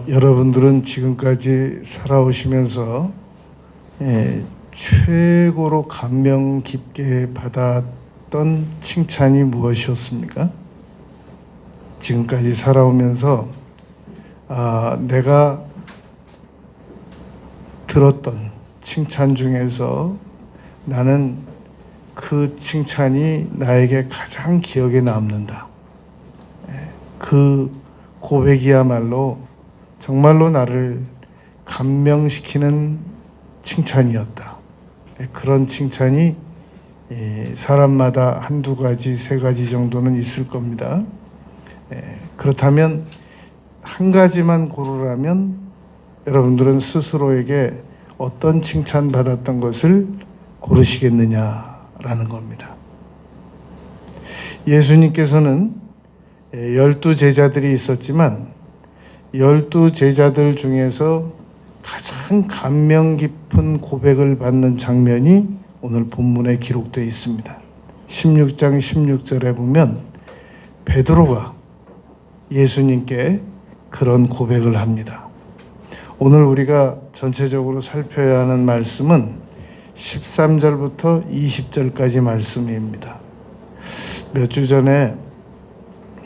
여러분들은 지금까지 살아오시면서 최고로 감명 깊게 받았던 칭찬이 무엇이었습니까? 지금까지 살아오면서 내가 들었던 칭찬 중에서 나는 그 칭찬이 나에게 가장 기억에 남는다. 그 고백이야말로 정말로 나를 감명시키는 칭찬이었다. 그런 칭찬이 사람마다 한두 가지, 세 가지 정도는 있을 겁니다. 그렇다면 한 가지만 고르라면 여러분들은 스스로에게 어떤 칭찬 받았던 것을 고르시겠느냐라는 겁니다. 예수님께서는 12제자들이 있었지만 12제자들 중에서 가장 감명 깊은 고백을 받는 장면이 오늘 본문에 기록되어 있습니다. 16장 16절에 보면 베드로가 예수님께 그런 고백을 합니다. 오늘 우리가 전체적으로 살펴야 하는 말씀은 13절부터 20절까지 말씀입니다. 몇 주 전에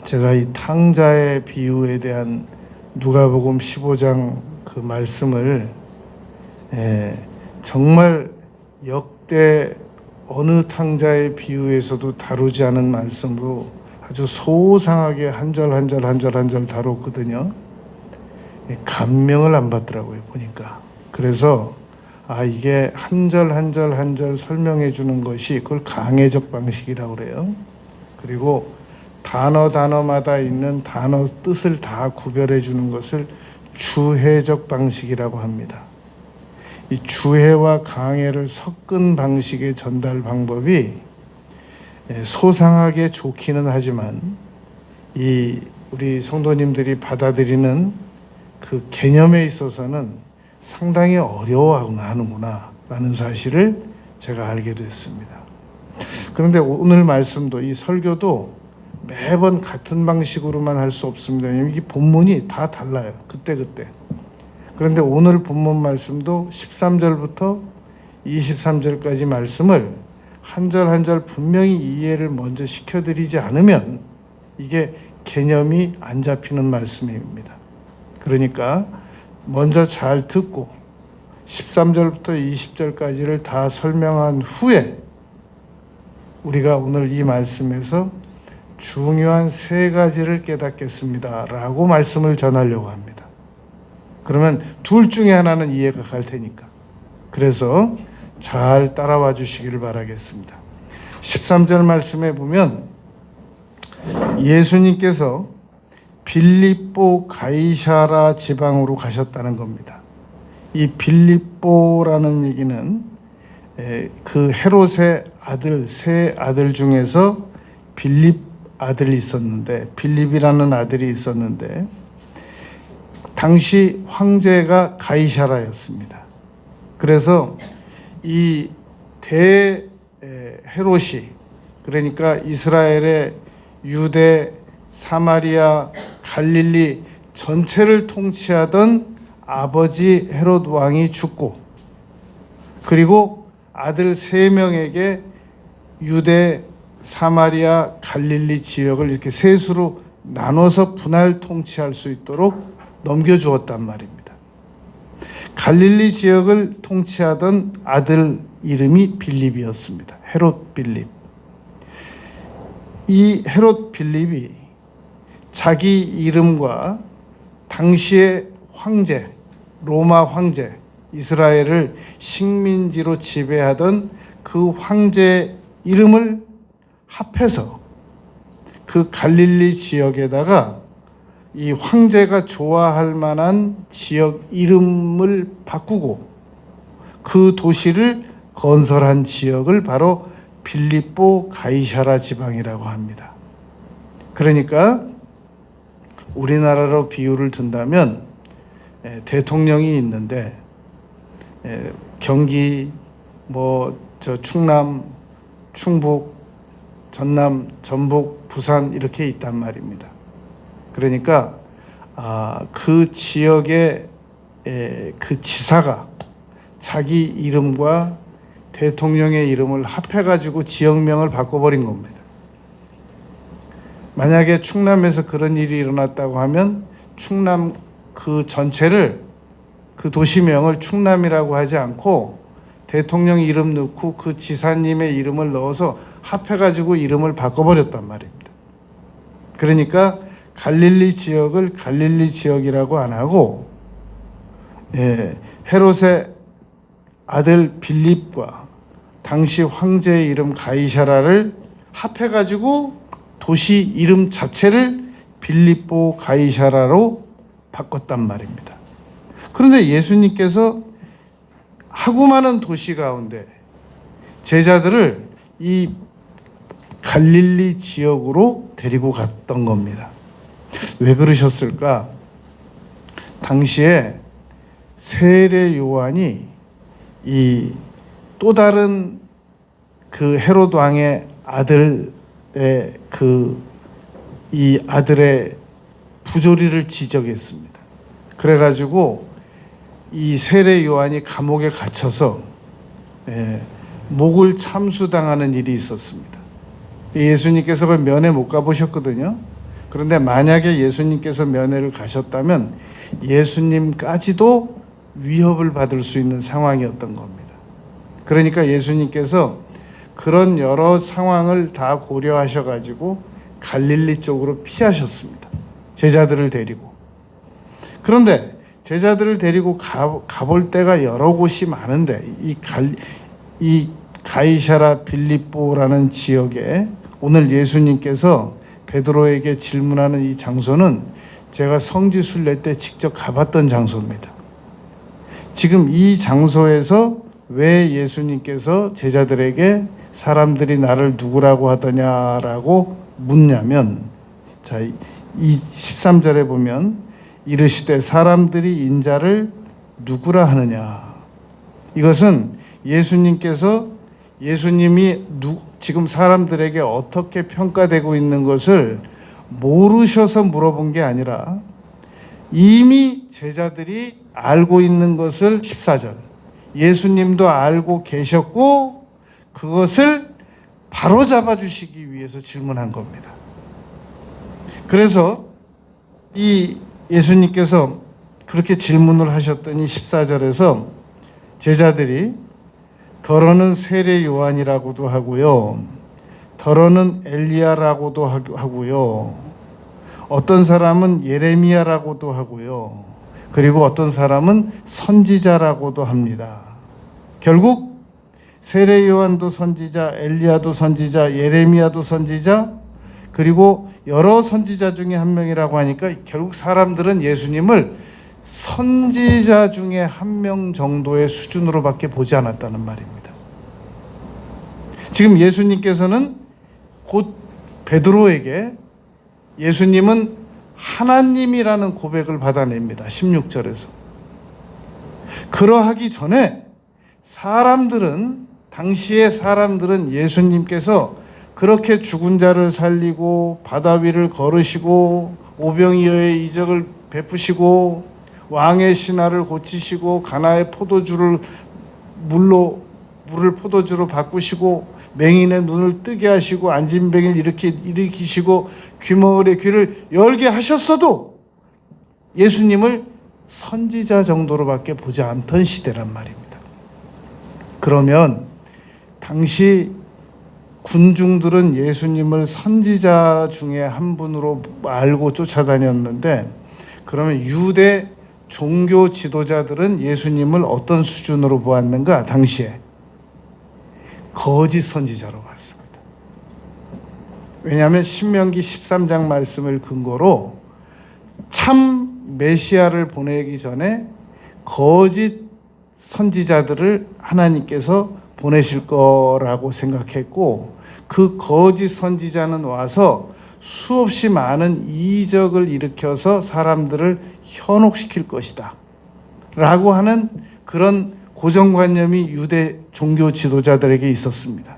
제가 이 탕자의 비유에 대한 누가복음 15장 그 말씀을 정말 역대 어느 탕자의 비유에서도 다루지 않은 말씀으로 아주 소상하게 한 절 한 절 한 절 한 절 다뤘거든요. 감명을 안 받더라고요, 보니까. 그래서 이게 한 절 한 절 한 절 설명해 주는 것이 그걸 강해적 방식이라고 그래요. 그리고 단어마다 있는 단어 뜻을 다 구별해 주는 것을 주해적 방식이라고 합니다. 이 주해와 강해를 섞은 방식의 전달 방법이 소상하게 좋기는 하지만 이 우리 성도님들이 받아들이는 그 개념에 있어서는 상당히 어려워하는구나 라는 사실을 제가 알게 됐습니다. 그런데 오늘 말씀도 이 설교도 매번 같은 방식으로만 할 수 없습니다. 왜냐하면 이 본문이 다 달라요. 그때그때. 그런데 오늘 본문 말씀도 13절부터 23절까지 말씀을 한 절 한 절 분명히 이해를 먼저 시켜드리지 않으면 이게 개념이 안 잡히는 말씀입니다. 그러니까 먼저 잘 듣고 13절부터 20절까지를 다 설명한 후에 우리가 오늘 이 말씀에서 중요한 세 가지를 깨닫겠습니다 라고 말씀을 전하려고 합니다. 그러면 둘 중에 하나는 이해가 갈 테니까. 그래서 잘 따라와 주시기를 바라겠습니다. 13절 말씀에 보면 예수님께서 빌립보 가이사랴 지방으로 가셨다는 겁니다. 이 빌립보라는 얘기는 그 헤롯의 아들, 세 아들 중에서 빌립 아들이 있었는데, 빌립이라는 아들이 있었는데 당시 황제가 가이사랴였습니다. 그래서 이 헤롯이, 그러니까 이스라엘의 유대, 사마리아, 갈릴리 전체를 통치하던 아버지 헤롯 왕이 죽고, 그리고 아들 3명에게 유대, 사마리아, 갈릴리 지역을 이렇게 셋으로 나눠서 분할 통치할 수 있도록 넘겨주었단 말입니다. 갈릴리 지역을 통치하던 아들 이름이 빌립이었습니다. 헤롯 빌립. 이 헤롯 빌립이 자기 이름과 당시의 황제, 로마 황제, 이스라엘을 식민지로 지배하던 그 황제 이름을 합해서 그 갈릴리 지역에다가 이 황제가 좋아할 만한 지역 이름을 바꾸고 그 도시를 건설한 지역을 바로 빌립보 가이사랴 지방이라고 합니다. 그러니까 우리나라로 비유를 든다면 대통령이 있는데 경기, 충남, 충북, 전남, 전북, 부산 이렇게 있단 말입니다. 그러니까 그 지역의 그 지사가 자기 이름과 대통령의 이름을 합해가지고 지역명을 바꿔버린 겁니다. 만약에 충남에서 그런 일이 일어났다고 하면 충남 그 전체를, 그 도시명을 충남이라고 하지 않고 대통령 이름 넣고 그 지사님의 이름을 넣어서 합해가지고 이름을 바꿔버렸단 말입니다. 그러니까 갈릴리 지역을 갈릴리 지역이라고 안 하고 헤롯의 아들 빌립과 당시 황제의 이름 가이사라를 합해가지고 도시 이름 자체를 빌립보 가이사라로 바꿨단 말입니다. 그런데 예수님께서 하고 많은 도시 가운데 제자들을 이 갈릴리 지역으로 데리고 갔던 겁니다. 왜 그러셨을까? 당시에 세례 요한이 이 또 다른 그 헤롯 왕의 아들의 이 아들의 부조리를 지적했습니다. 그래가지고 이 세례 요한이 감옥에 갇혀서 목을 참수당하는 일이 있었습니다. 예수님께서 그 면회 못 가보셨거든요. 그런데 만약에 예수님께서 면회를 가셨다면 예수님까지도 위협을 받을 수 있는 상황이었던 겁니다. 그러니까 예수님께서 그런 여러 상황을 다 고려하셔가지고 갈릴리 쪽으로 피하셨습니다. 제자들을 데리고. 그런데 제자들을 데리고 가볼 때가 여러 곳이 많은데 이 가이사라 빌립보라는 지역에 오늘 예수님께서 베드로에게 질문하는 이 장소는 제가 성지순례 때 직접 가봤던 장소입니다. 지금 이 장소에서 왜 예수님께서 제자들에게 사람들이 나를 누구라고 하더냐라고 묻냐면, 자, 이 13절에 보면 이르시되 사람들이 인자를 누구라 하느냐. 이것은 예수님이 지금 사람들에게 어떻게 평가되고 있는 것을 모르셔서 물어본 게 아니라 이미 제자들이 알고 있는 것을 14절 예수님도 알고 계셨고 그것을 바로잡아 주시기 위해서 질문한 겁니다. 그래서 이 예수님께서 그렇게 질문을 하셨더니 14절에서 제자들이 더러는 세례 요한이라고도 하고요, 더러는 엘리야라고도 하고요, 어떤 사람은 예레미야라고도 하고요, 그리고 어떤 사람은 선지자라고도 합니다. 결국 세례 요한도 선지자, 엘리야도 선지자, 예레미야도 선지자, 그리고 여러 선지자 중에 한 명이라고 하니까 결국 사람들은 예수님을 선지자 중에 한 명 정도의 수준으로밖에 보지 않았다는 말입니다. 지금 예수님께서는 곧 베드로에게 예수님은 하나님이라는 고백을 받아냅니다. 16절에서. 그러하기 전에 당시의 사람들은 예수님께서 그렇게 죽은 자를 살리고 바다 위를 걸으시고 오병이어의 이적을 베푸시고 왕의 신하를 고치시고 가나의 포도주를 물을 포도주로 바꾸시고 맹인의 눈을 뜨게 하시고 안진뱅이를 일으키시고 귀머거리의 귀를 열게 하셨어도 예수님을 선지자 정도로밖에 보지 않던 시대란 말입니다. 그러면 당시 군중들은 예수님을 선지자 중에 한 분으로 알고 쫓아다녔는데, 그러면 유대 종교 지도자들은 예수님을 어떤 수준으로 보았는가? 당시에 거짓 선지자로 봤습니다. 왜냐하면 신명기 13장 말씀을 근거로 참 메시아를 보내기 전에 거짓 선지자들을 하나님께서 보내실 거라고 생각했고, 그 거짓 선지자는 와서 수없이 많은 이적을 일으켜서 사람들을 현혹시킬 것이다 라고 하는 그런 고정관념이 유대 종교 지도자들에게 있었습니다.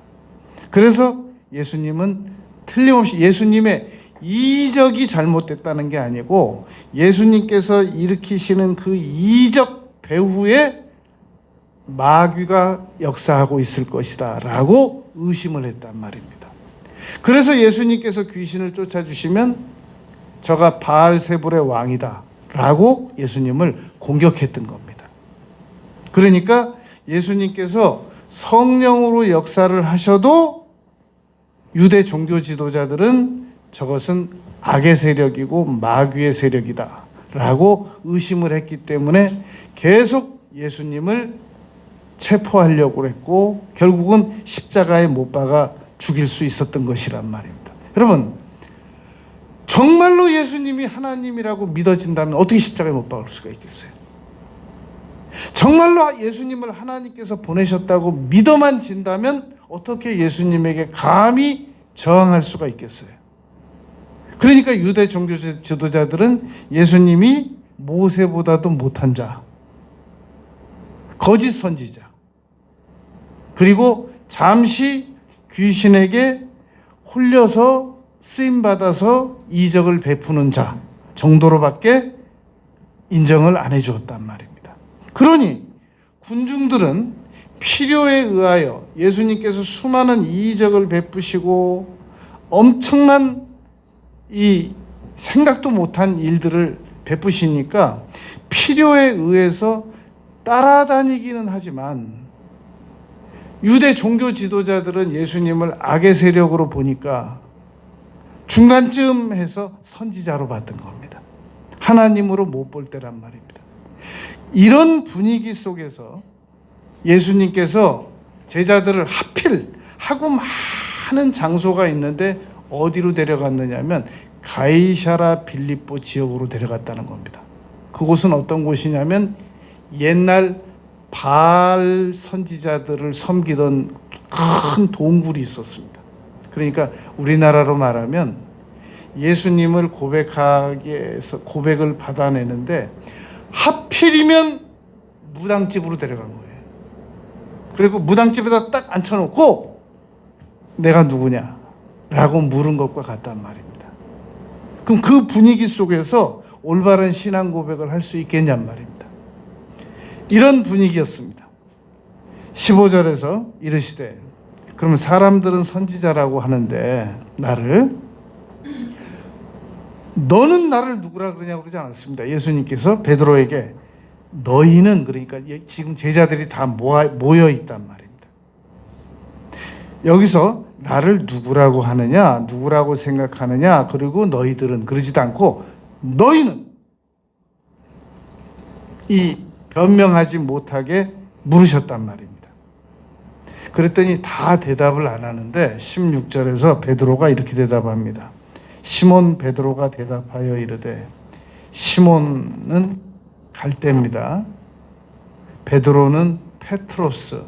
그래서 예수님은 틀림없이 예수님의 이적이 잘못됐다는 게 아니고 예수님께서 일으키시는 그 이적 배후에 마귀가 역사하고 있을 것이다 라고 의심을 했단 말입니다. 그래서 예수님께서 귀신을 쫓아주시면 저가 바알세불의 왕이다 라고 예수님을 공격했던 겁니다. 그러니까 예수님께서 성령으로 역사를 하셔도 유대 종교 지도자들은 저것은 악의 세력이고 마귀의 세력이다 라고 의심을 했기 때문에 계속 예수님을 체포하려고 했고 결국은 십자가에 못 박아 죽일 수 있었던 것이란 말입니다. 여러분, 정말로 예수님이 하나님이라고 믿어진다면 어떻게 십자가에 못 박을 수가 있겠어요? 정말로 예수님을 하나님께서 보내셨다고 믿어만 진다면 어떻게 예수님에게 감히 저항할 수가 있겠어요? 그러니까 유대 종교 지도자들은 예수님이 모세보다도 못한 자, 거짓 선지자, 그리고 잠시 귀신에게 홀려서 쓰임받아서 이적을 베푸는 자 정도로밖에 인정을 안 해주었단 말입니다. 그러니 군중들은 필요에 의하여 예수님께서 수많은 이적을 베푸시고 엄청난 이 생각도 못한 일들을 베푸시니까 필요에 의해서 따라다니기는 하지만 유대 종교 지도자들은 예수님을 악의 세력으로 보니까 중간쯤 해서 선지자로 봤던 겁니다. 하나님으로 못 볼 때란 말입니다. 이런 분위기 속에서 예수님께서 제자들을 하필 하고 많은 장소가 있는데 어디로 데려갔느냐면 가이사랴 빌립보 지역으로 데려갔다는 겁니다. 그곳은 어떤 곳이냐면 옛날 바알 선지자들을 섬기던 큰 동굴이 있었습니다. 그러니까 우리나라로 말하면 예수님을 고백하기 위해서 고백을 받아내는데 하필이면 무당집으로 데려간 거예요. 그리고 무당집에다 딱 앉혀놓고 내가 누구냐 라고 물은 것과 같단 말입니다. 그럼 그 분위기 속에서 올바른 신앙 고백을 할 수 있겠냔 말입니다. 이런 분위기였습니다. 15절에서 이르시되 그러면 사람들은 선지자라고 하는데 너는 나를 누구라 그러냐고 그러지 않았습니다. 예수님께서 베드로에게 너희는, 그러니까 지금 제자들이 다 모여 있단 말입니다. 여기서 나를 누구라고 하느냐, 누구라고 생각하느냐, 그리고 너희들은 그러지도 않고 너희는 이 변명하지 못하게 물으셨단 말입니다. 그랬더니 다 대답을 안 하는데 16절에서 베드로가 이렇게 대답합니다. 시몬 베드로가 대답하여 이르되, 시몬은 갈대입니다. 베드로는 페트로스,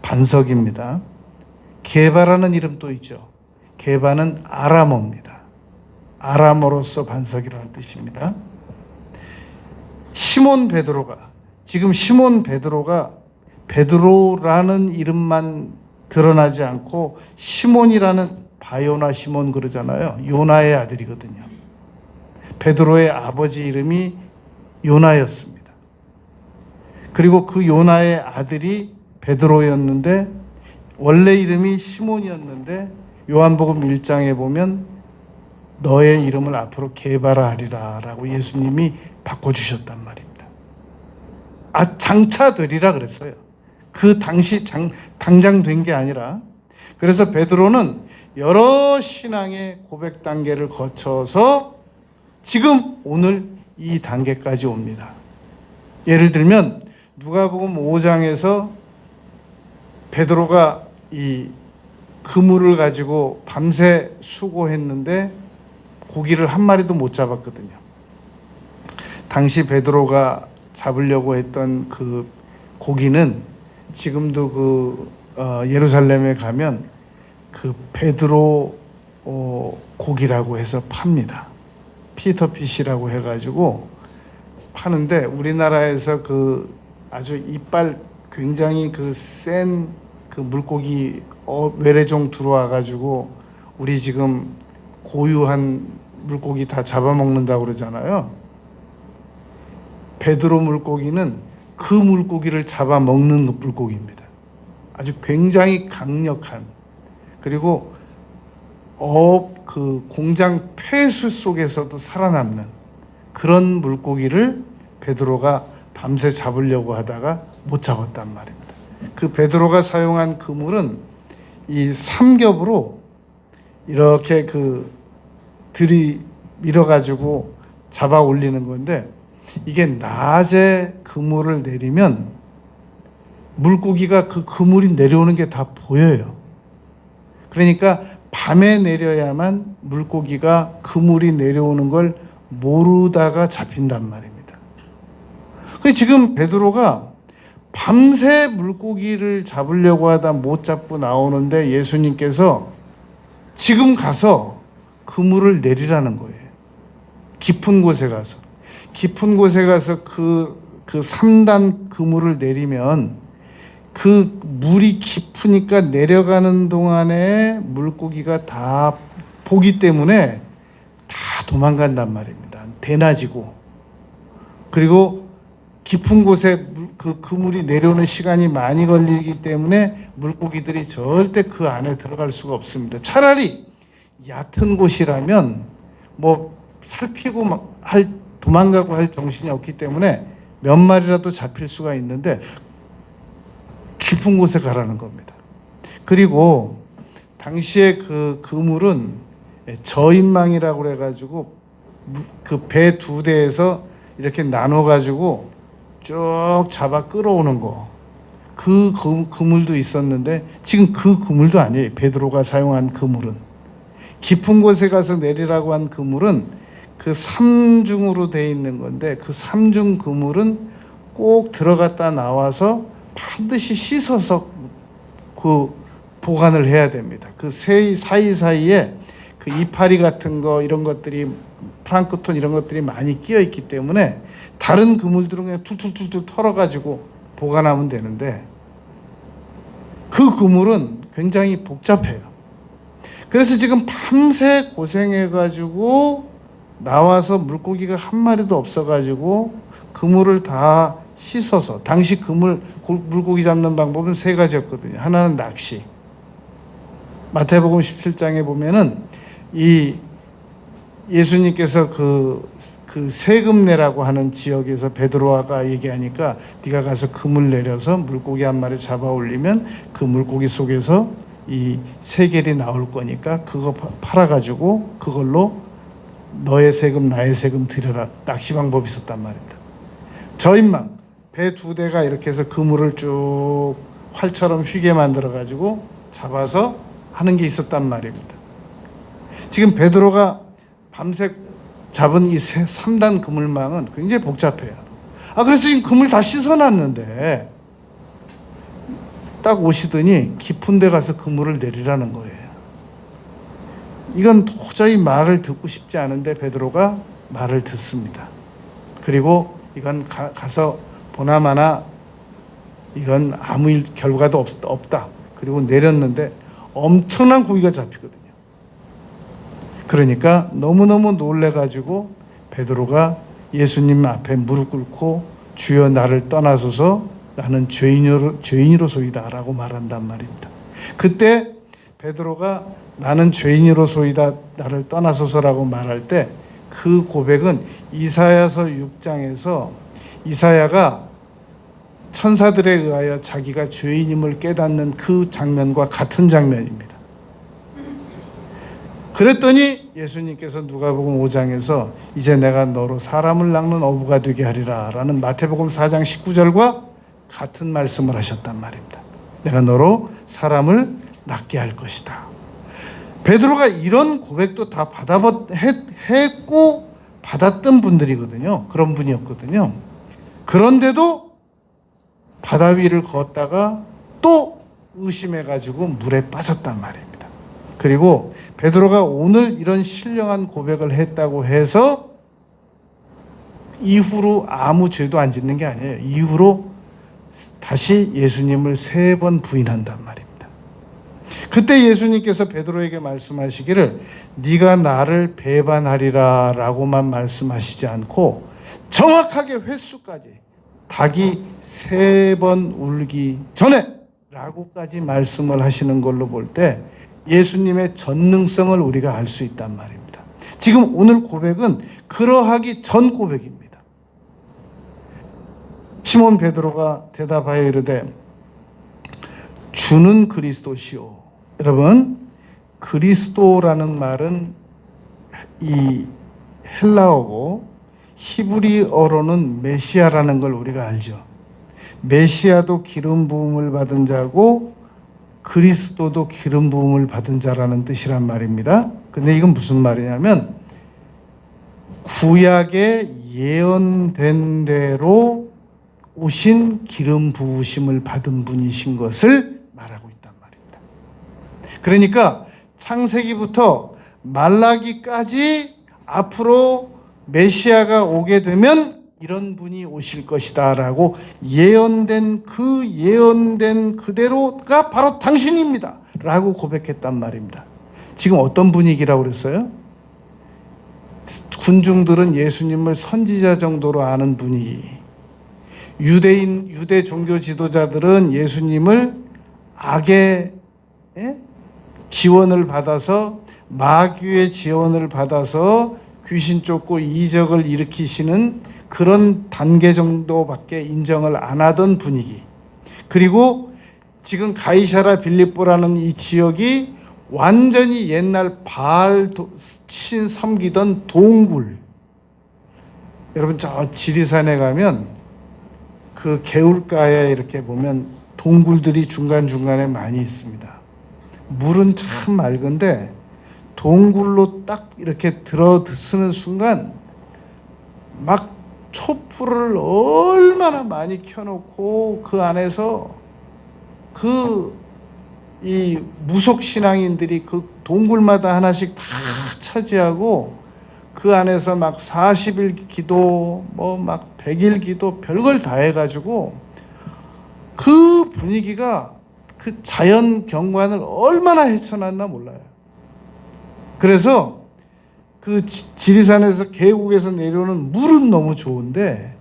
반석입니다. 게바라는 이름도 있죠. 게바는 아람어입니다. 아람어로서 반석이라는 뜻입니다. 시몬 베드로가, 지금 시몬 베드로가 베드로라는 이름만 드러나지 않고 시몬이라는, 바요나 시몬 그러잖아요. 요나의 아들이거든요. 베드로의 아버지 이름이 요나였습니다. 그리고 그 요나의 아들이 베드로였는데 원래 이름이 시몬이었는데 요한복음 1장에 보면 너의 이름을 앞으로 게바라 하리라 라고 예수님이 바꿔주셨단 말입니다. 장차 되리라 그랬어요. 그 당시 당장 된 게 아니라. 그래서 베드로는 여러 신앙의 고백 단계를 거쳐서 지금 오늘 이 단계까지 옵니다. 예를 들면 누가복음 5장에서 베드로가 이 그물을 가지고 밤새 수고했는데 고기를 한 마리도 못 잡았거든요. 당시 베드로가 잡으려고 했던 그 고기는 지금도 예루살렘에 가면 그 베드로 고기라고 해서 팝니다. 피터피시라고 해가지고 파는데 우리나라에서 그 아주 이빨 굉장히 그 센 그 물고기 외래종 들어와가지고 우리 지금 고유한 물고기 다 잡아먹는다고 그러잖아요. 베드로 물고기는 그 물고기를 잡아먹는 물고기입니다. 아주 굉장히 강력한, 그리고 그 공장 폐수 속에서도 살아남는 그런 물고기를 베드로가 밤새 잡으려고 하다가 못 잡았단 말입니다. 그 베드로가 사용한 그물은 이 삼겹으로 이렇게 밀어가지고 잡아 올리는 건데, 이게 낮에 그물을 내리면 물고기가 그 그물이 내려오는 게 다 보여요. 그러니까 밤에 내려야만 물고기가 그물이 내려오는 걸 모르다가 잡힌단 말입니다. 지금 베드로가 밤새 물고기를 잡으려고 하다 못 잡고 나오는데 예수님께서 지금 가서 그물을 내리라는 거예요. 깊은 곳에 가서 그 3단 그물을 내리면 그 물이 깊으니까 내려가는 동안에 물고기가 다 보기 때문에 다 도망간단 말입니다. 대낮이고, 그리고 깊은 곳에 그 그물이 내려오는 시간이 많이 걸리기 때문에 물고기들이 절대 그 안에 들어갈 수가 없습니다. 차라리 얕은 곳이라면 뭐 살피고 도망가고 할 정신이 없기 때문에 몇 마리라도 잡힐 수가 있는데 깊은 곳에 가라는 겁니다. 그리고 당시에 그 그물은 저인망이라고 그래가지고 그 배 2대에서 이렇게 나눠가지고 쭉 잡아 끌어오는 거, 그 그물도 있었는데 지금 그 그물도 아니에요. 베드로가 사용한 그물은, 깊은 곳에 가서 내리라고 한 그물은 그 3중으로 돼 있는 건데, 그 3중 그물은 꼭 들어갔다 나와서 반드시 씻어서 그 보관을 해야 됩니다. 그 사이사이에 그 이파리 같은 거, 이런 것들이, 플랑크톤 이런 것들이 많이 끼어 있기 때문에 다른 그물들은 그냥 툴툴툴툴 털어가지고 보관하면 되는데, 그 그물은 굉장히 복잡해요. 그래서 지금 밤새 고생해가지고 나와서 물고기가 한 마리도 없어가지고 그물을 다 씻어서, 당시 물고기 잡는 방법은 3가지였거든요. 하나는 낚시. 마태복음 17장에 보면은 이 예수님께서 그 세금 내라고 하는 지역에서 베드로가 얘기하니까 네가 가서 그물 내려서 물고기 한 마리 잡아 올리면 그 물고기 속에서 이 세겔이 나올 거니까 그거 팔아가지고 그걸로 너의 세금 나의 세금 드려라. 낚시 방법이 있었단 말입니다. 저인망, 배 2대가 이렇게 해서 그물을 쭉 활처럼 휘게 만들어가지고 잡아서 하는 게 있었단 말입니다. 지금 베드로가 밤새 잡은 이 3단 그물망은 굉장히 복잡해요. 그래서 지금 그물 다 씻어놨는데 딱 오시더니 깊은 데 가서 그물을 내리라는 거예요. 이건 도저히 말을 듣고 싶지 않은데 베드로가 말을 듣습니다. 그리고 이건 가서 보나마나 이건 아무 결과도 없다. 그리고 내렸는데 엄청난 고기가 잡히거든요. 그러니까 너무너무 놀래가지고 베드로가 예수님 앞에 무릎 꿇고 주여 나를 떠나소서, 나는 죄인이로소이다 라고 말한단 말입니다. 그때 베드로가 나는 죄인이로소이다 나를 떠나소서라고 말할 때 그 고백은 이사야서 6장에서 이사야가 천사들에 의하여 자기가 죄인임을 깨닫는 그 장면과 같은 장면입니다. 그랬더니 예수님께서 누가복음 5장에서 이제 내가 너로 사람을 낚는 어부가 되게 하리라 라는 마태복음 4장 19절과 같은 말씀을 하셨단 말입니다. 내가 너로 사람을 낚게 할 것이다. 베드로가 이런 고백도 다 했고 받았던 분들이거든요. 그런 분이었거든요. 그런데도 바다 위를 걷다가 또 의심해가지고 물에 빠졌단 말입니다. 그리고 베드로가 오늘 이런 신령한 고백을 했다고 해서 이후로 아무 죄도 안 짓는 게 아니에요. 이후로 다시 예수님을 3번 부인한단 말입니다. 그때 예수님께서 베드로에게 말씀하시기를 네가 나를 배반하리라 라고만 말씀하시지 않고 정확하게 횟수까지 닭이 3번 울기 전에 라고까지 말씀을 하시는 걸로 볼 때 예수님의 전능성을 우리가 알 수 있단 말입니다. 지금 오늘 고백은 그러하기 전 고백입니다. 시몬 베드로가 대답하여 이르되 주는 그리스도시오. 여러분, 그리스도라는 말은 이 헬라어고 히브리어로는 메시아라는 걸 우리가 알죠. 메시아도 기름 부음을 받은 자고 그리스도도 기름 부음을 받은 자라는 뜻이란 말입니다. 근데 이건 무슨 말이냐면 구약에 예언된 대로 오신 기름 부으심을 받은 분이신 것을 말하고 있단 말입니다. 그러니까 창세기부터 말라기까지 앞으로 메시아가 오게 되면 이런 분이 오실 것이다 라고 예언된 그대로가 바로 당신입니다 라고 고백했단 말입니다. 지금 어떤 분위기라고 그랬어요? 군중들은 예수님을 선지자 정도로 아는 분위기, 유대 종교 지도자들은 예수님을 악의 지원을 받아서, 마귀의 지원을 받아서 귀신 쫓고 이적을 일으키시는 그런 단계 정도밖에 인정을 안 하던 분위기. 그리고 지금 가이사라 빌립보라는 이 지역이 완전히 옛날 바알 신 섬기던 동굴. 여러분 저 지리산에 가면 그 개울가에 이렇게 보면 동굴들이 중간중간에 많이 있습니다. 물은 참 맑은데 동굴로 딱 이렇게 들어서는 순간 막 촛불을 얼마나 많이 켜놓고 그 안에서 이 무속 신앙인들이 그 동굴마다 하나씩 다 차지하고 그 안에서 막 40일 기도, 뭐 막 100일 기도, 별걸 다 해가지고 그 분위기가 그 자연 경관을 얼마나 헤쳐났나 몰라요. 그래서 그 지리산에서 계곡에서 내려오는 물은 너무 좋은데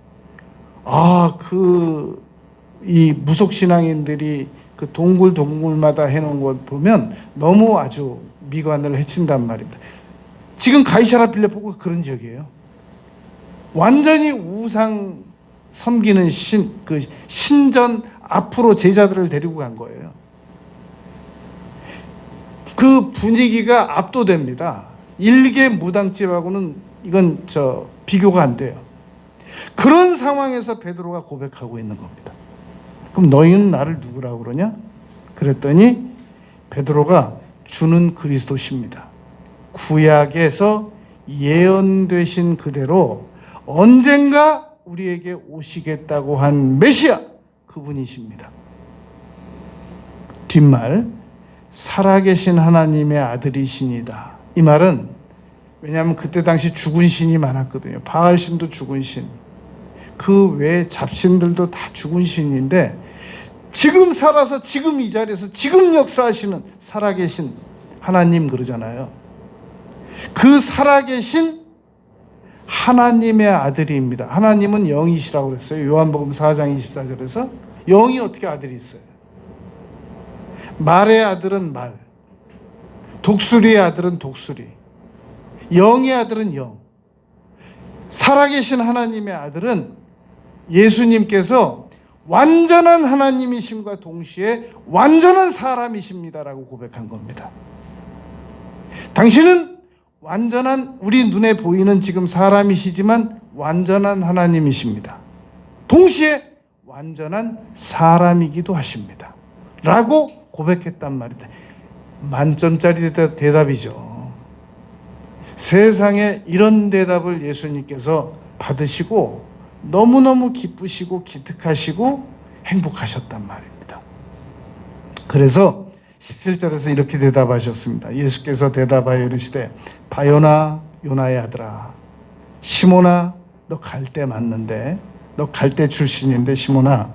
이 무속 신앙인들이 그 동굴마다 해놓은 것 보면 너무 아주 미관을 해친단 말입니다. 지금 가이사라 빌립보가 그런 지역이에요. 완전히 우상 섬기는 신전 앞으로 제자들을 데리고 간 거예요. 그 분위기가 압도됩니다. 일개 무당집하고는 이건 비교가 안 돼요. 그런 상황에서 베드로가 고백하고 있는 겁니다. 그럼 너희는 나를 누구라고 그러냐? 그랬더니 베드로가 주는 그리스도십니다. 구약에서 예언되신 그대로 언젠가 우리에게 오시겠다고 한 메시아, 그분이십니다. 뒷말, 살아계신 하나님의 아들이시니다. 이 말은 왜냐하면 그때 당시 죽은 신이 많았거든요. 바알신도 죽은 신, 그 외 잡신들도 다 죽은 신인데 지금 살아서 지금 이 자리에서 지금 역사하시는 살아계신 하나님 그러잖아요. 그 살아계신 하나님의 아들입니다. 하나님은 영이시라고 그랬어요. 요한복음 4장 24절에서 영이 어떻게 아들이 있어요? 말의 아들은 말, 독수리의 아들은 독수리, 영의 아들은 영. 살아계신 하나님의 아들은 예수님께서 완전한 하나님이심과 동시에 완전한 사람이십니다라고 고백한 겁니다. 당신은 완전한, 우리 눈에 보이는 지금 사람이시지만 완전한 하나님이십니다. 동시에 완전한 사람이기도 하십니다. 라고 고백했단 말입니다. 만점짜리 대답이죠. 세상에 이런 대답을 예수님께서 받으시고 너무너무 기쁘시고 기특하시고 행복하셨단 말입니다. 그래서 17절에서 이렇게 대답하셨습니다. 예수께서 대답하여 이르시되 바요나 요나의 아들아, 시몬아, 너 갈대 맞는데, 너 갈대 출신인데 시몬아,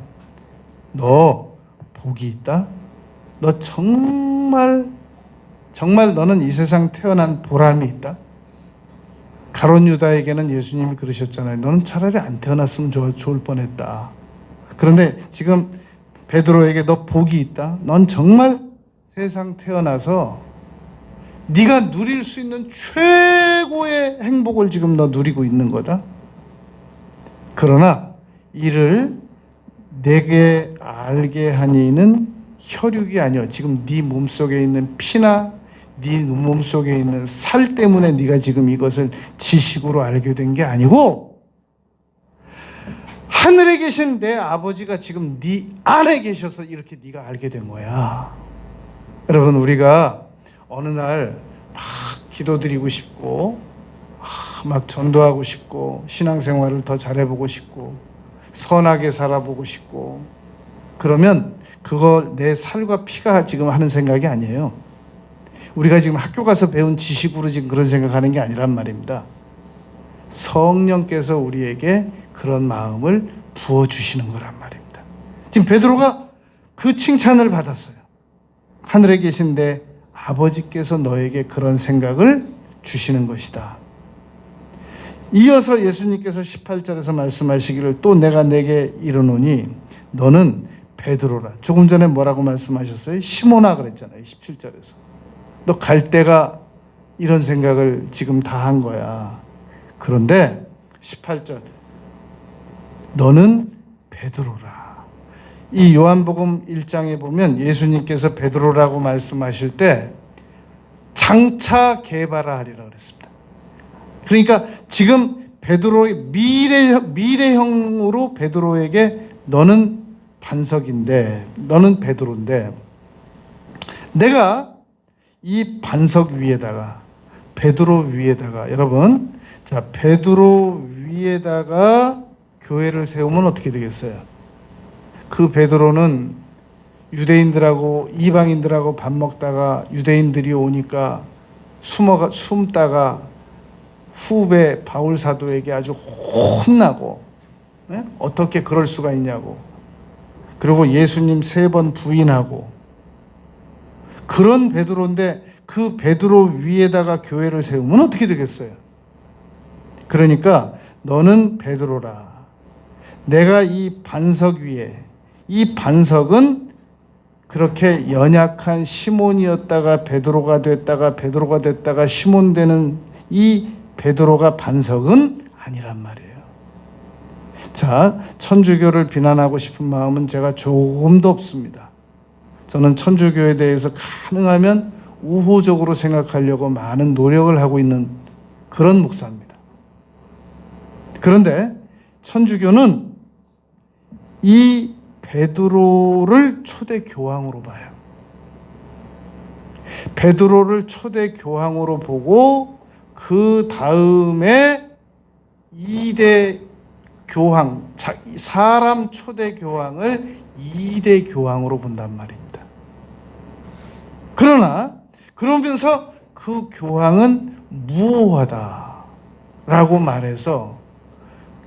너 복이 있다. 너 정말 정말 너는 이 세상 태어난 보람이 있다. 가룟 유다에게는 예수님이 그러셨잖아요. 너는 차라리 안 태어났으면 좋을 뻔했다. 그런데 지금 베드로에게 너 복이 있다. 넌 정말 세상 태어나서 네가 누릴 수 있는 최고의 행복을 지금 너 누리고 있는 거다. 그러나 이를 내게 알게 하니 이는 혈육이 아니요. 지금 네 몸속에 있는 피나 네 몸속에 있는 살 때문에 네가 지금 이것을 지식으로 알게 된 게 아니고 하늘에 계신 내 아버지가 지금 네 안에 계셔서 이렇게 네가 알게 된 거야. 여러분, 우리가 어느 날 막 기도드리고 싶고 막 전도하고 싶고 신앙생활을 더 잘해보고 싶고 선하게 살아보고 싶고 그러면 그거 내 살과 피가 지금 하는 생각이 아니에요. 우리가 지금 학교 가서 배운 지식으로 지금 그런 생각하는 게 아니란 말입니다. 성령께서 우리에게 그런 마음을 부어주시는 거란 말입니다. 지금 베드로가 그 칭찬을 받았어요. 하늘에 계신 내 아버지께서 너에게 그런 생각을 주시는 것이다. 이어서 예수님께서 18절에서 말씀하시기를 또 내가 내게 이르노니 너는 베드로라. 조금 전에 뭐라고 말씀하셨어요? 시몬아 그랬잖아요. 17절에서. 너 갈 때가 이런 생각을 지금 다 한 거야. 그런데 18절 너는 베드로라. 이 요한복음 1장에 보면 예수님께서 베드로라고 말씀하실 때 장차 개발하 하리라 그랬습니다. 그러니까 지금 베드로의 미래형으로 베드로에게 너는 반석인데 너는 베드로인데 내가 이 반석 위에다가 베드로 위에다가 여러분 자 베드로 위에다가 교회를 세우면 어떻게 되겠어요? 그 베드로는 유대인들하고 이방인들하고 밥 먹다가 유대인들이 오니까 숨다가 후배 바울 사도에게 아주 혼나고 네? 어떻게 그럴 수가 있냐고 그리고 예수님 3번 부인하고 그런 베드로인데 그 베드로 위에다가 교회를 세우면 어떻게 되겠어요? 그러니까 너는 베드로라. 내가 이 반석 위에 이 반석은 그렇게 연약한 시몬이었다가 베드로가 됐다가 시몬 되는 이 베드로가 반석은 아니란 말이에요. 자, 천주교를 비난하고 싶은 마음은 제가 조금도 없습니다. 저는 천주교에 대해서 가능하면 우호적으로 생각하려고 많은 노력을 하고 있는 그런 목사입니다. 그런데 천주교는 이 베드로를 초대 교황으로 봐요. 베드로를 초대 교황으로 보고 그 다음에 2대 교황, 사람 초대 교황을 2대 교황으로 본단 말입니다. 그러면서 그 교황은 무오하다라고 말해서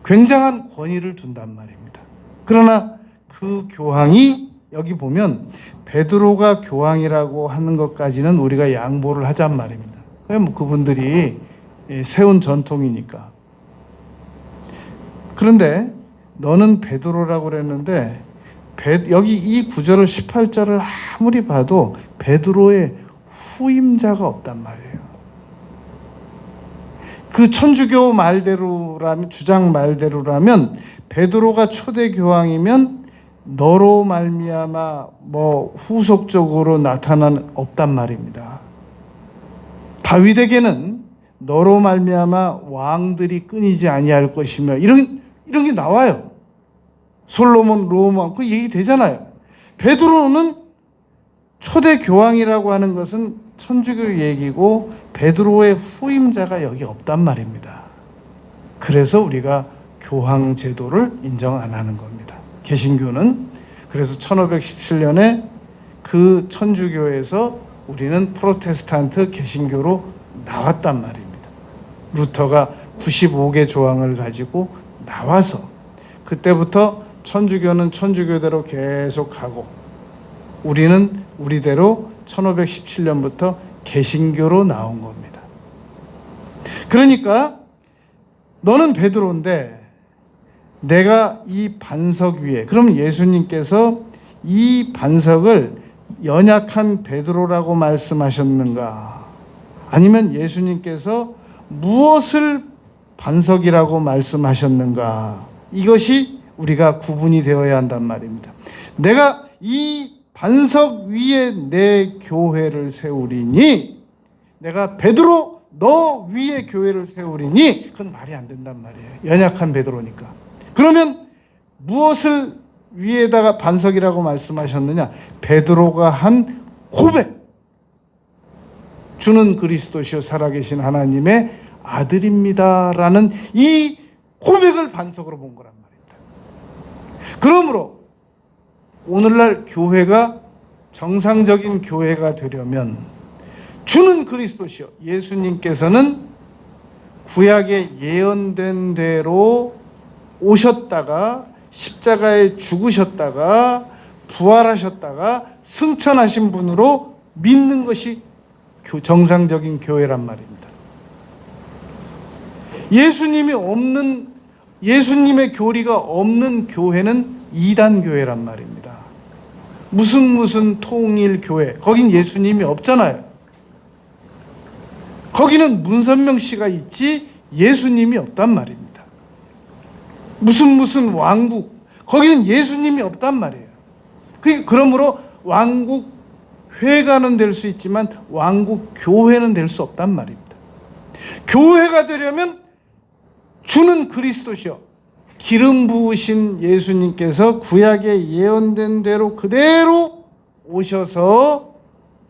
굉장한 권위를 둔단 말입니다. 그러나 그 교황이 여기 보면 베드로가 교황이라고 하는 것까지는 우리가 양보를 하잔 말입니다. 뭐 그분들이 세운 전통이니까. 그런데 너는 베드로라고 그랬는데 여기 이 구절을 18절을 아무리 봐도 베드로의 후임자가 없단 말이에요. 그 천주교 말대로라면 주장 말대로라면 베드로가 초대 교황이면 너로 말미암아 후속적으로 나타난 없단 말입니다. 다윗에게는 너로 말미암아 왕들이 끊이지 아니할 것이며 이런 게 나와요. 솔로몬, 로만 그 얘기 되잖아요. 베드로는 초대 교황이라고 하는 것은 천주교 얘기고 베드로의 후임자가 여기 없단 말입니다. 그래서 우리가 교황 제도를 인정 안 하는 겁니다. 개신교는 그래서 1517년에 그 천주교에서 우리는 프로테스탄트 개신교로 나왔단 말입니다. 루터가 95개 조항을 가지고 나와서 그때부터 천주교는 천주교대로 계속 가고 우리는 우리대로 1517년부터 개신교로 나온 겁니다. 그러니까 너는 베드로인데 내가 이 반석 위에, 그럼 예수님께서 이 반석을 연약한 베드로라고 말씀하셨는가? 아니면 예수님께서 무엇을 반석이라고 말씀하셨는가? 이것이 우리가 구분이 되어야 한단 말입니다. 내가 이 반석 위에 내 교회를 세우리니, 내가 베드로 너 위에 교회를 세우리니, 그건 말이 안 된단 말이에요. 연약한 베드로니까. 그러면 무엇을 위에다가 반석이라고 말씀하셨느냐? 베드로가 한 고백. 주는 그리스도시요 살아계신 하나님의 아들입니다라는 이 고백을 반석으로 본 거란 말입니다. 그러므로 오늘날 교회가 정상적인 교회가 되려면 주는 그리스도시요, 예수님께서는 구약에 예언된 대로 오셨다가 십자가에 죽으셨다가 부활하셨다가 승천하신 분으로 믿는 것이 정상적인 교회란 말입니다. 예수님의 교리가 없는 교회는 이단 교회란 말입니다. 무슨 통일 교회, 거긴 예수님이 없잖아요. 거기는 문선명 씨가 있지 예수님이 없단 말입니다. 무슨 왕국, 거기는 예수님이 없단 말이에요. 그러므로 왕국 회가는 될 수 있지만 왕국 교회는 될 수 없단 말입니다. 교회가 되려면 주는 그리스도시요, 기름 부으신 예수님께서 구약에 예언된 대로 그대로 오셔서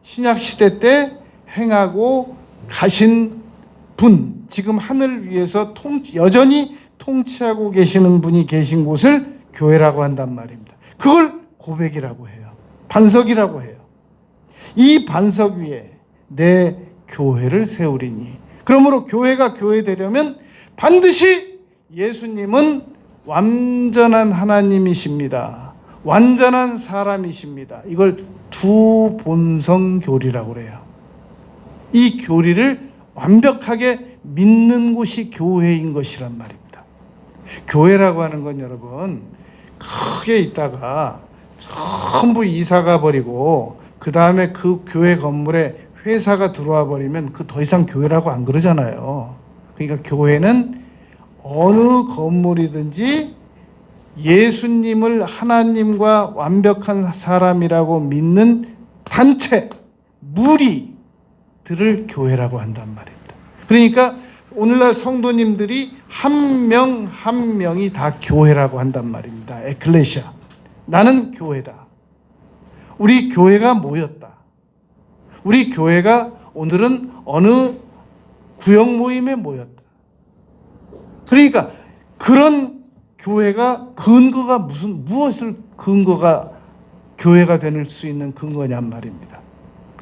신약시대 때 행하고 가신 분, 지금 하늘 위에서 여전히 통치하고 계시는 분이 계신 곳을 교회라고 한단 말입니다. 그걸 고백이라고 해요. 반석이라고 해요. 이 반석 위에 내 교회를 세우리니. 그러므로 교회가 교회되려면 반드시 예수님은 완전한 하나님이십니다. 완전한 사람이십니다. 이걸 두 본성 교리라고 그래요. 이 교리를 완벽하게 믿는 곳이 교회인 것이란 말입니다. 교회라고 하는 건 여러분, 크게 있다가 전부 이사가 버리고 그 다음에 그 교회 건물에 회사가 들어와 버리면 그 더 이상 교회라고 안 그러잖아요. 그러니까 교회는 어느 건물이든지 예수님을 하나님과 완벽한 사람이라고 믿는 단체, 무리들을 교회라고 한단 말입니다. 그러니까 오늘날 성도님들이 한 명 한 명이 다 교회라고 한단 말입니다. 에클레시아. 나는 교회다. 우리 교회가 모였다. 우리 교회가 오늘은 어느 구역 모임에 모였다. 그러니까 그런 교회가 근거가 무엇을 근거가 교회가 될 수 있는 근거냔 말입니다.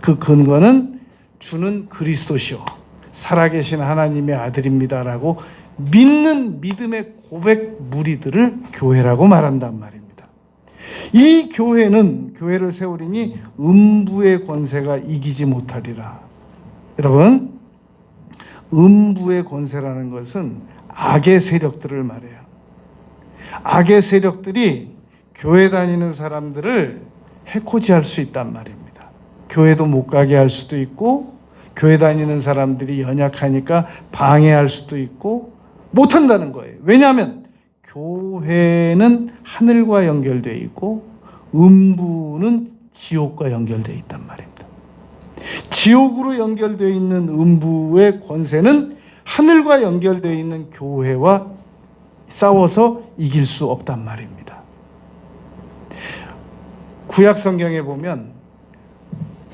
그 근거는 주는 그리스도시요 살아계신 하나님의 아들입니다라고 믿는 믿음의 고백 무리들을 교회라고 말한단 말입니다. 이 교회를 세우리니 음부의 권세가 이기지 못하리라. 여러분, 음부의 권세라는 것은 악의 세력들을 말해요. 악의 세력들이 교회 다니는 사람들을 해코지할 수 있단 말입니다. 교회도 못 가게 할 수도 있고, 교회 다니는 사람들이 연약하니까 방해할 수도 있고, 못한다는 거예요. 왜냐하면 교회는 하늘과 연결되어 있고 음부는 지옥과 연결되어 있단 말입니다. 지옥으로 연결되어 있는 음부의 권세는 하늘과 연결되어 있는 교회와 싸워서 이길 수 없단 말입니다. 구약 성경에 보면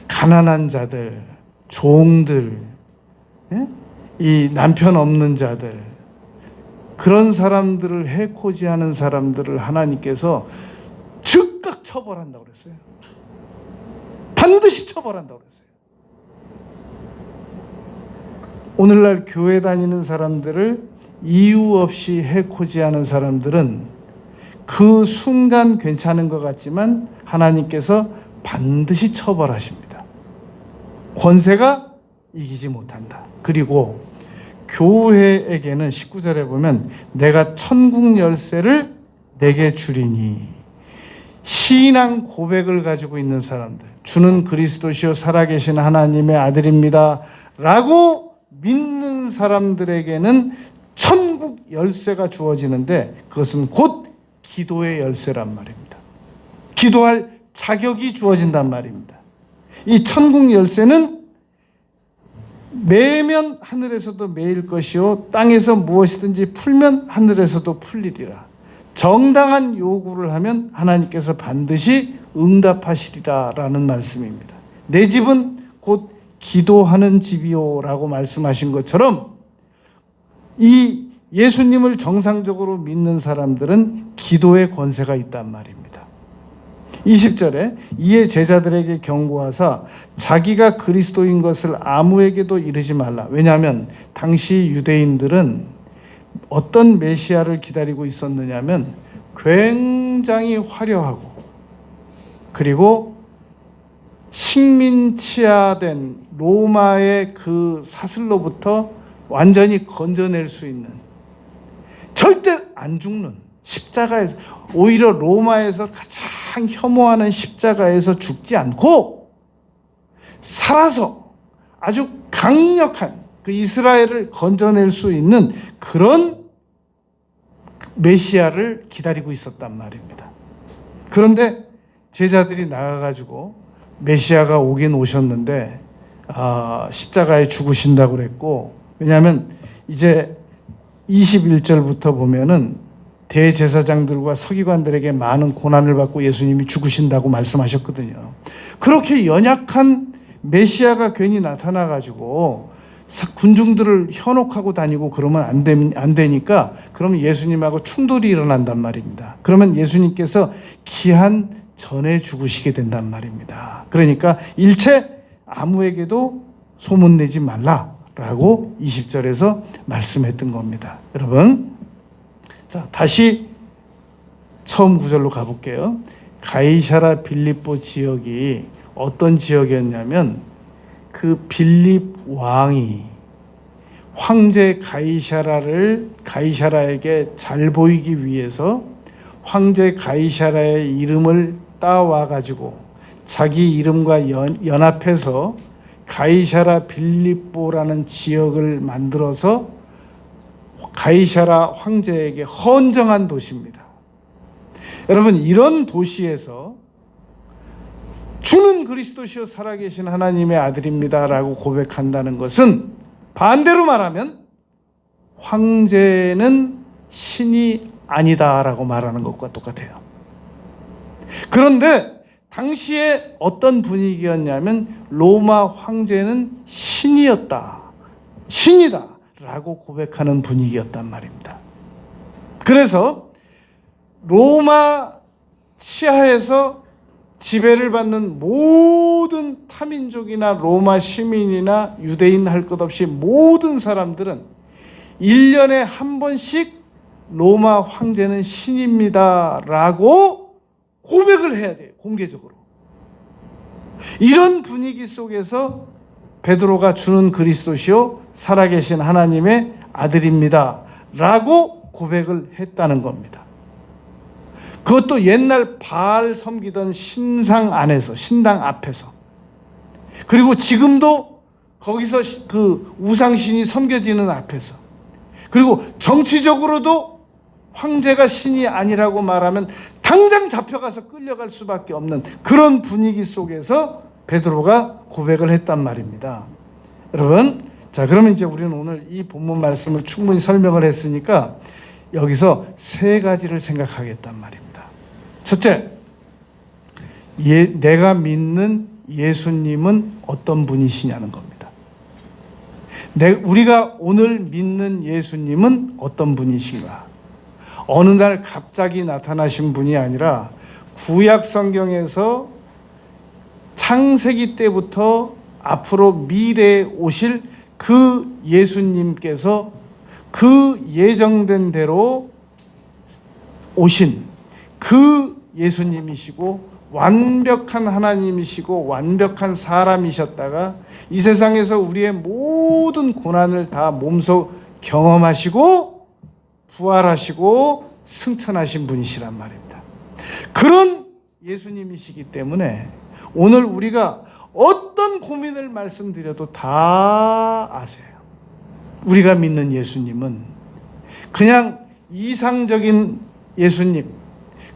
가난한 자들, 종들, 이 남편 없는 자들, 그런 사람들을 해코지하는 사람들을 하나님께서 즉각 처벌한다고 그랬어요. 반드시 처벌한다고 그랬어요. 오늘날 교회 다니는 사람들을 이유 없이 해코지하는 사람들은 그 순간 괜찮은 것 같지만 하나님께서 반드시 처벌하십니다. 권세가 이기지 못한다. 그리고 교회에게는 19절에 보면 내가 천국 열쇠를 내게 주리니, 신앙 고백을 가지고 있는 사람들, 주는 그리스도시요 살아계신 하나님의 아들입니다 라고 믿는 사람들에게는 천국 열쇠가 주어지는데, 그것은 곧 기도의 열쇠란 말입니다. 기도할 자격이 주어진단 말입니다. 이 천국 열쇠는 매면 하늘에서도 매일 것이요 땅에서 무엇이든지 풀면 하늘에서도 풀리리라. 정당한 요구를 하면 하나님께서 반드시 응답하시리라 라는 말씀입니다. 내 집은 곧 기도하는 집이요 라고 말씀하신 것처럼, 이 예수님을 정상적으로 믿는 사람들은 기도의 권세가 있단 말입니다. 20절에 이에 제자들에게 경고하사 자기가 그리스도인 것을 아무에게도 이르지 말라. 왜냐하면 당시 유대인들은 어떤 메시아를 기다리고 있었느냐면 굉장히 화려하고 그리고 식민치하된 로마의 그 사슬로부터 완전히 건져낼 수 있는, 절대 안 죽는 십자가에서, 오히려 로마에서 가장 혐오하는 십자가에서 죽지 않고 살아서 아주 강력한 그 이스라엘을 건져낼 수 있는 그런 메시아를 기다리고 있었단 말입니다. 그런데 제자들이 나가가지고 메시아가 오긴 오셨는데 십자가에 죽으신다고 그랬고, 왜냐하면 이제 21절부터 보면은 대제사장들과 서기관들에게 많은 고난을 받고 예수님이 죽으신다고 말씀하셨거든요. 그렇게 연약한 메시아가 괜히 나타나가지고 군중들을 현혹하고 다니고 그러면 안 되니까, 그러면 예수님하고 충돌이 일어난단 말입니다. 그러면 예수님께서 기한 전에 죽으시게 된단 말입니다. 그러니까 일체 아무에게도 소문내지 말라라고 20절에서 말씀했던 겁니다. 여러분, 자, 다시 처음 구절로 가볼게요. 가이사라 빌립보 지역이 어떤 지역이었냐면, 그 빌립 왕이 황제 가이사라에게 잘 보이기 위해서 황제 가이사라의 이름을 따와 가지고 자기 이름과 연합해서 가이사라 빌립보라는 지역을 만들어서 가이사라 황제에게 헌정한 도시입니다. 여러분, 이런 도시에서 주는 그리스도시요 살아계신 하나님의 아들입니다라고 고백한다는 것은, 반대로 말하면 황제는 신이 아니다라고 말하는 것과 똑같아요. 그런데 당시에 어떤 분위기였냐면 로마 황제는 신이었다, 신이다 라고 고백하는 분위기였단 말입니다. 그래서 로마 치하에서 지배를 받는 모든 타민족이나 로마 시민이나 유대인 할 것 없이 모든 사람들은 1년에 한 번씩 로마 황제는 신입니다 라고 고백을 해야 돼요, 공개적으로. 이런 분위기 속에서 베드로가 주는 그리스도시요 살아계신 하나님의 아들입니다 라고 고백을 했다는 겁니다. 그것도 옛날 바알 섬기던 신상 안에서, 신당 앞에서. 그리고 지금도 거기서 그 우상신이 섬겨지는 앞에서. 그리고 정치적으로도 황제가 신이 아니라고 말하면 당장 잡혀가서 끌려갈 수밖에 없는 그런 분위기 속에서 베드로가 고백을 했단 말입니다. 여러분, 자, 그러면 이제 우리는 오늘 이 본문 말씀을 충분히 설명을 했으니까 여기서 세 가지를 생각하겠단 말입니다. 첫째, 내가 믿는 예수님은 어떤 분이시냐는 겁니다. 우리가 오늘 믿는 예수님은 어떤 분이신가? 어느 날 갑자기 나타나신 분이 아니라 구약 성경에서 창세기 때부터 앞으로 미래에 오실 그 예수님께서 그 예정된 대로 오신 그 예수님이시고, 완벽한 하나님이시고 완벽한 사람이셨다가 이 세상에서 우리의 모든 고난을 다 몸소 경험하시고 부활하시고 승천하신 분이시란 말입니다. 그런 예수님이시기 때문에 오늘 우리가 어떤 고민을 말씀드려도 다 아세요. 우리가 믿는 예수님은 그냥 이상적인 예수님,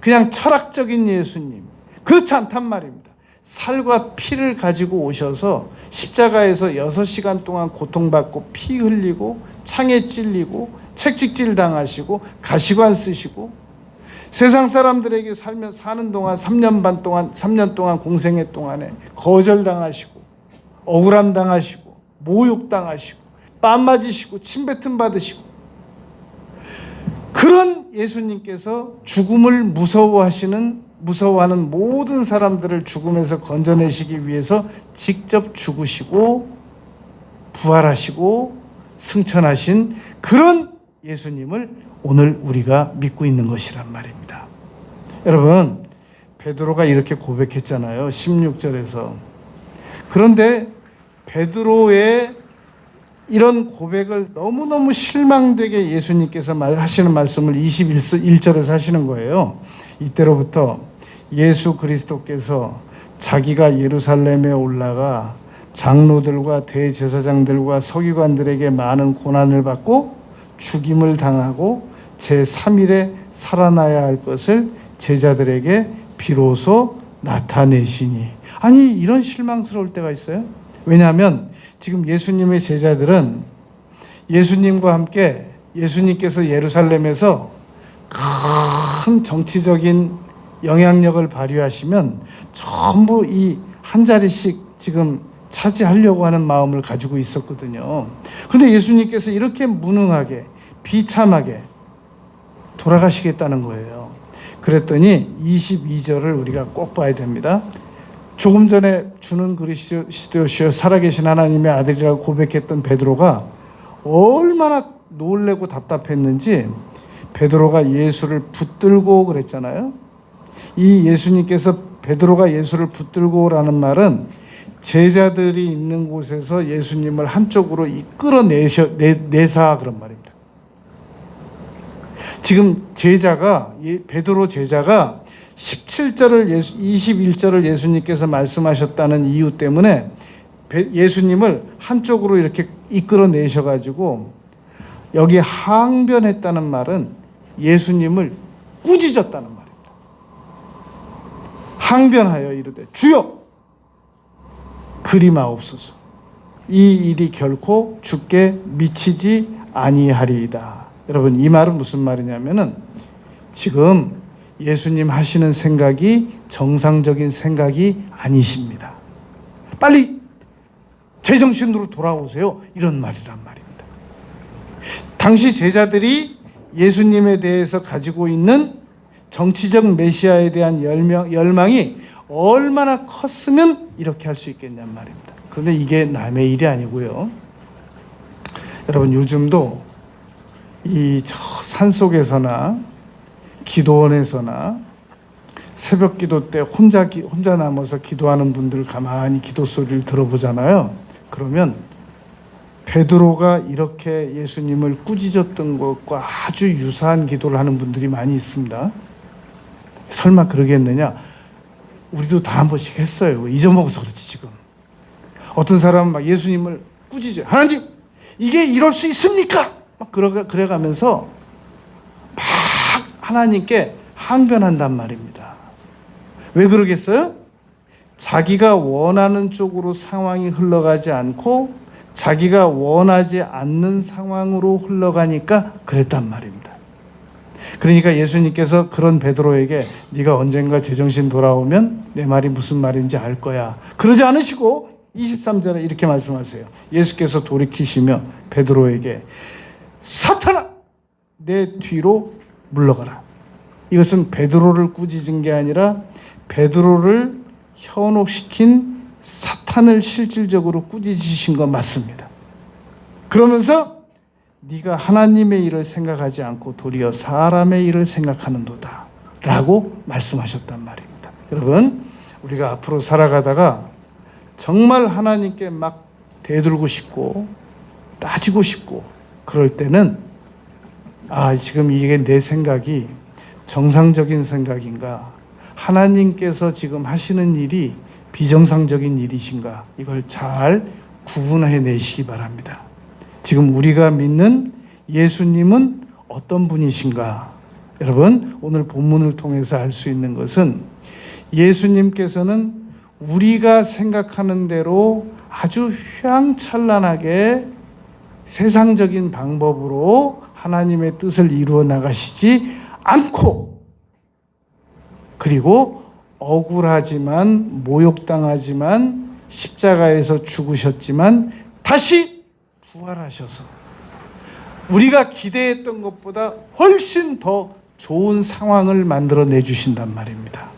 그냥 철학적인 예수님, 그렇지 않단 말입니다. 살과 피를 가지고 오셔서 십자가에서 6시간 동안 고통받고 피 흘리고 창에 찔리고 채찍질 당하시고 가시관 쓰시고 세상 사람들에게 사는 동안 3년 동안 공생애 동안에 거절당하시고 억울함 당하시고 모욕 당하시고 뺨 맞으시고 침뱉음 받으시고 그런 예수님께서 죽음을 무서워하는 모든 사람들을 죽음에서 건져내시기 위해서 직접 죽으시고 부활하시고 승천하신 그런 예수님을 오늘 우리가 믿고 있는 것이란 말입니다. 여러분, 베드로가 이렇게 고백했잖아요. 16절에서. 그런데 베드로의 이런 고백을 너무너무 실망되게 예수님께서 하시는 말씀을 21절에서 하시는 거예요. 이때로부터 예수 그리스도께서 자기가 예루살렘에 올라가 장로들과 대제사장들과 서기관들에게 많은 고난을 받고 죽임을 당하고 제3일에 살아나야 할 것을 제자들에게 비로소 나타내시니. 아니, 이런 실망스러울 때가 있어요? 왜냐하면 지금 예수님의 제자들은 예수님과 함께 예수님께서 예루살렘에서 큰 정치적인 영향력을 발휘하시면 전부 이 한 자리씩 지금 차지하려고 하는 마음을 가지고 있었거든요. 그런데 예수님께서 이렇게 무능하게 비참하게 돌아가시겠다는 거예요. 그랬더니 22절을 우리가 꼭 봐야 됩니다. 조금 전에 주는 그리스도시요 살아계신 하나님의 아들이라고 고백했던 베드로가 얼마나 놀래고 답답했는지 베드로가 예수를 붙들고 그랬잖아요. 이 예수님께서 베드로가 예수를 붙들고라는 말은 제자들이 있는 곳에서 예수님을 한쪽으로 이끌어내사 그런 말입니다. 지금 베드로 제자가 21절을 예수님께서 말씀하셨다는 이유 때문에 예수님을 한쪽으로 이렇게 이끌어내셔가지고 여기 항변했다는 말은 예수님을 꾸짖었다는 말입니다. 항변하여 이르되 주여 그리마옵소서. 이 일이 결코 주께 미치지 아니하리이다. 여러분, 이 말은 무슨 말이냐면은 지금 예수님 하시는 생각이 정상적인 생각이 아니십니다. 빨리 제정신으로 돌아오세요. 이런 말이란 말입니다. 당시 제자들이 예수님에 대해서 가지고 있는 정치적 메시아에 대한 열망이 얼마나 컸으면 이렇게 할 수 있겠냔 말입니다. 그런데 이게 남의 일이 아니고요. 여러분, 요즘도 이 산속에서나 기도원에서나 새벽 기도 때 혼자 남아서 기도하는 분들 가만히 기도 소리를 들어보잖아요. 그러면 베드로가 이렇게 예수님을 꾸짖었던 것과 아주 유사한 기도를 하는 분들이 많이 있습니다. 설마 그러겠느냐? 우리도 다 한 번씩 했어요. 잊어먹어서 그렇지 지금. 어떤 사람은 막 예수님을 꾸짖어요. 하나님, 이게 이럴 수 있습니까? 막 그래가면서 막 하나님께 항변한단 말입니다. 왜 그러겠어요? 자기가 원하는 쪽으로 상황이 흘러가지 않고 자기가 원하지 않는 상황으로 흘러가니까 그랬단 말입니다. 그러니까 예수님께서 그런 베드로에게 네가 언젠가 제정신 돌아오면 내 말이 무슨 말인지 알 거야. 그러지 않으시고 23절에 이렇게 말씀하세요. 예수께서 돌이키시며 베드로에게 사탄아 내 뒤로 물러가라. 이것은 베드로를 꾸짖은 게 아니라 베드로를 현혹시킨 사탄을 실질적으로 꾸짖으신 거 맞습니다. 그러면서 네가 하나님의 일을 생각하지 않고 도리어 사람의 일을 생각하는도다 라고 말씀하셨단 말입니다. 여러분, 우리가 앞으로 살아가다가 정말 하나님께 막 대들고 싶고 따지고 싶고 그럴 때는 지금 이게 내 생각이 정상적인 생각인가, 하나님께서 지금 하시는 일이 비정상적인 일이신가, 이걸 잘 구분해 내시기 바랍니다. 지금 우리가 믿는 예수님은 어떤 분이신가? 여러분, 오늘 본문을 통해서 알 수 있는 것은 예수님께서는 우리가 생각하는 대로 아주 휘황찬란하게 세상적인 방법으로 하나님의 뜻을 이루어 나가시지 않고, 그리고 억울하지만 모욕당하지만 십자가에서 죽으셨지만 다시 부활하셔서 우리가 기대했던 것보다 훨씬 더 좋은 상황을 만들어 내주신단 말입니다.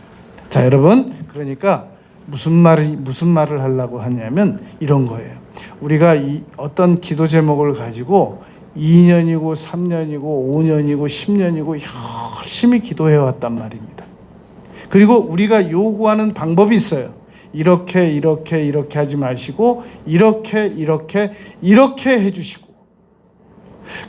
자, 여러분, 그러니까 무슨 말을 하려고 하냐면 이런 거예요. 우리가 어떤 기도 제목을 가지고 2년이고 3년이고 5년이고 10년이고 열심히 기도해 왔단 말입니다. 그리고 우리가 요구하는 방법이 있어요. 이렇게 하지 마시고 이렇게 해주시고,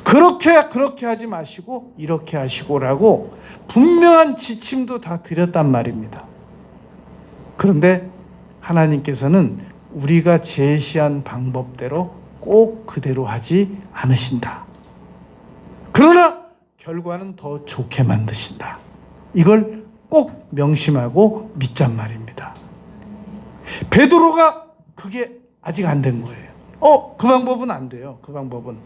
그렇게 하지 마시고 이렇게 하시고라고 분명한 지침도 다 드렸단 말입니다. 그런데 하나님께서는 우리가 제시한 방법대로 꼭 그대로 하지 않으신다. 그러나 결과는 더 좋게 만드신다. 이걸 꼭 명심하고 믿잔 말입니다. 베드로가 그게 아직 안 된 거예요. 그 방법은 안 돼요. 그 방법은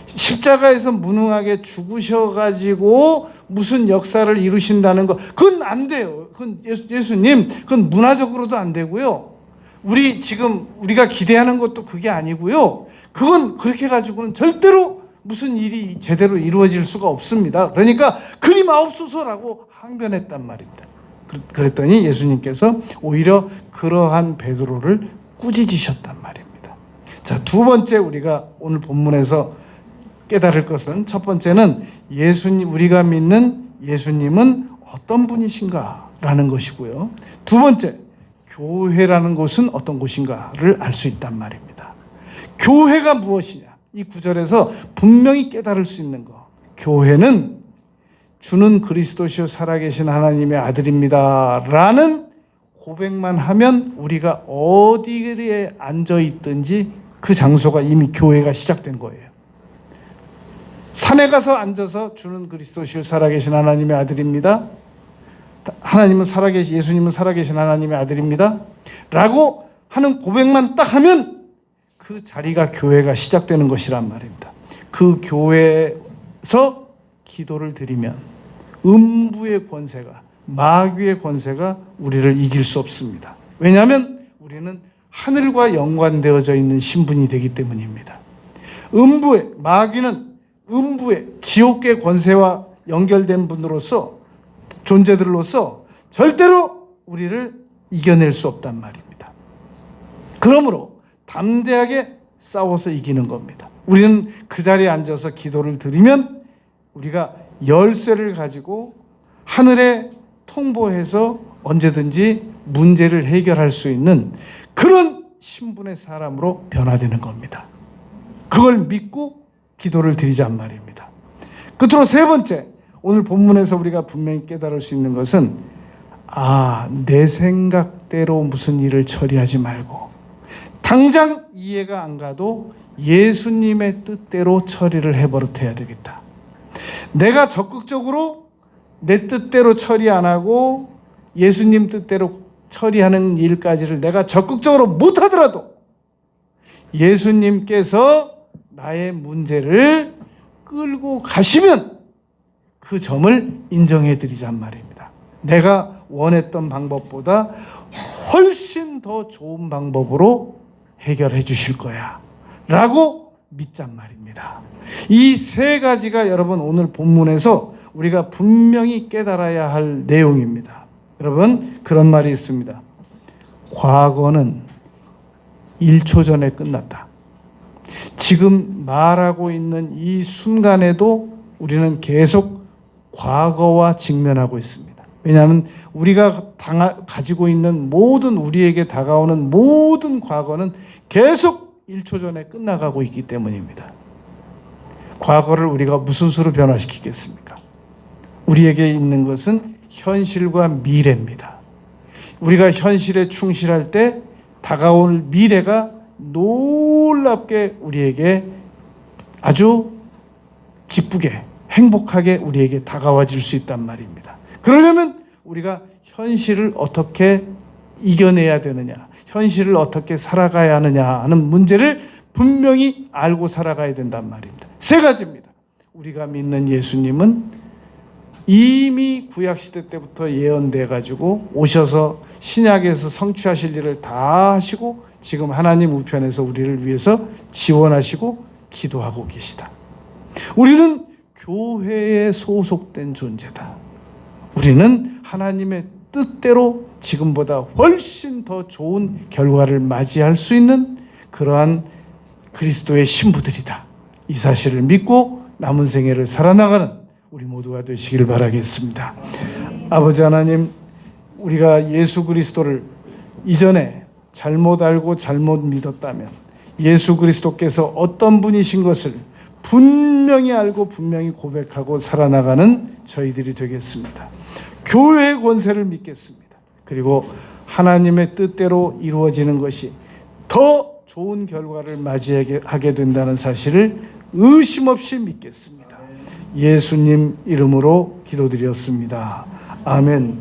십자가에서 무능하게 죽으셔가지고 무슨 역사를 이루신다는 거, 그건 안 돼요. 그건 예수님, 그건 문화적으로도 안 되고요. 우리가 기대하는 것도 그게 아니고요. 그건 그렇게 가지고는 절대로 무슨 일이 제대로 이루어질 수가 없습니다. 그러니까 그리 마옵소서라고 항변했단 말입니다. 그랬더니 예수님께서 오히려 그러한 베드로를 꾸짖으셨단 말입니다. 자, 두 번째 우리가 오늘 본문에서 깨달을 것은, 첫 번째는 우리가 믿는 예수님은 어떤 분이신가라는 것이고요. 두 번째, 교회라는 곳은 어떤 곳인가를 알 수 있단 말입니다. 교회가 무엇이냐? 이 구절에서 분명히 깨달을 수 있는 것. 교회는 주는 그리스도시요 살아계신 하나님의 아들입니다 라는 고백만 하면 우리가 어디에 앉아 있든지 그 장소가 이미 교회가 시작된 거예요. 산에 가서 앉아서 주는 그리스도시요 살아계신 하나님의 아들입니다, 예수님은 살아계신 하나님의 아들입니다 라고 하는 고백만 딱 하면 그 자리가 교회가 시작되는 것이란 말입니다. 그 교회에서 기도를 드리면 음부의 권세가, 마귀의 권세가 우리를 이길 수 없습니다. 왜냐하면 우리는 하늘과 연관되어져 있는 신분이 되기 때문입니다. 마귀는 음부의 지옥의 권세와 연결된 분으로서, 존재들로서 절대로 우리를 이겨낼 수 없단 말입니다. 그러므로 담대하게 싸워서 이기는 겁니다. 우리는 그 자리에 앉아서 기도를 드리면 우리가 열쇠를 가지고 하늘에 통보해서 언제든지 문제를 해결할 수 있는 그런 신분의 사람으로 변화되는 겁니다. 그걸 믿고 기도를 드리잔 말입니다. 끝으로 세 번째, 오늘 본문에서 우리가 분명히 깨달을 수 있는 것은 내 생각대로 무슨 일을 처리하지 말고 당장 이해가 안 가도 예수님의 뜻대로 처리를 해버릇해야 되겠다. 내가 적극적으로 내 뜻대로 처리 안 하고 예수님 뜻대로 처리하는 일까지를 내가 적극적으로 못하더라도 예수님께서 나의 문제를 끌고 가시면 그 점을 인정해 드리잔 말입니다. 내가 원했던 방법보다 훨씬 더 좋은 방법으로 해결해 주실 거야 라고 믿잔 말입니다. 이 세 가지가 여러분 오늘 본문에서 우리가 분명히 깨달아야 할 내용입니다. 여러분, 그런 말이 있습니다. 과거는 1초 전에 끝났다. 지금 말하고 있는 이 순간에도 우리는 계속 과거와 직면하고 있습니다. 왜냐하면 우리가 가지고 있는 모든, 우리에게 다가오는 모든 과거는 계속 1초 전에 끝나가고 있기 때문입니다. 과거를 우리가 무슨 수로 변화시키겠습니까? 우리에게 있는 것은 현실과 미래입니다. 우리가 현실에 충실할 때 다가올 미래가 놀랍게 우리에게 아주 기쁘게, 행복하게 우리에게 다가와질 수 있단 말입니다. 그러려면 우리가 현실을 어떻게 이겨내야 되느냐, 현실을 어떻게 살아가야 하느냐 하는 문제를 분명히 알고 살아가야 된단 말입니다. 세 가지입니다. 우리가 믿는 예수님은 이미 구약시대 때부터 예언돼 가지고 오셔서 신약에서 성취하실 일을 다 하시고 지금 하나님 우편에서 우리를 위해서 지원하시고 기도하고 계시다. 우리는 교회에 소속된 존재다. 우리는 하나님의 뜻대로 지금보다 훨씬 더 좋은 결과를 맞이할 수 있는 그러한 그리스도의 신부들이다. 이 사실을 믿고 남은 생애를 살아나가는 우리 모두가 되시길 바라겠습니다. 아버지 하나님, 우리가 예수 그리스도를 이전에 잘못 알고 잘못 믿었다면 예수 그리스도께서 어떤 분이신 것을 분명히 알고 분명히 고백하고 살아나가는 저희들이 되겠습니다. 교회의 권세를 믿겠습니다. 그리고 하나님의 뜻대로 이루어지는 것이 더 좋은 결과를 맞이하게 된다는 사실을 의심 없이 믿겠습니다. 예수님 이름으로 기도드렸습니다. 아멘.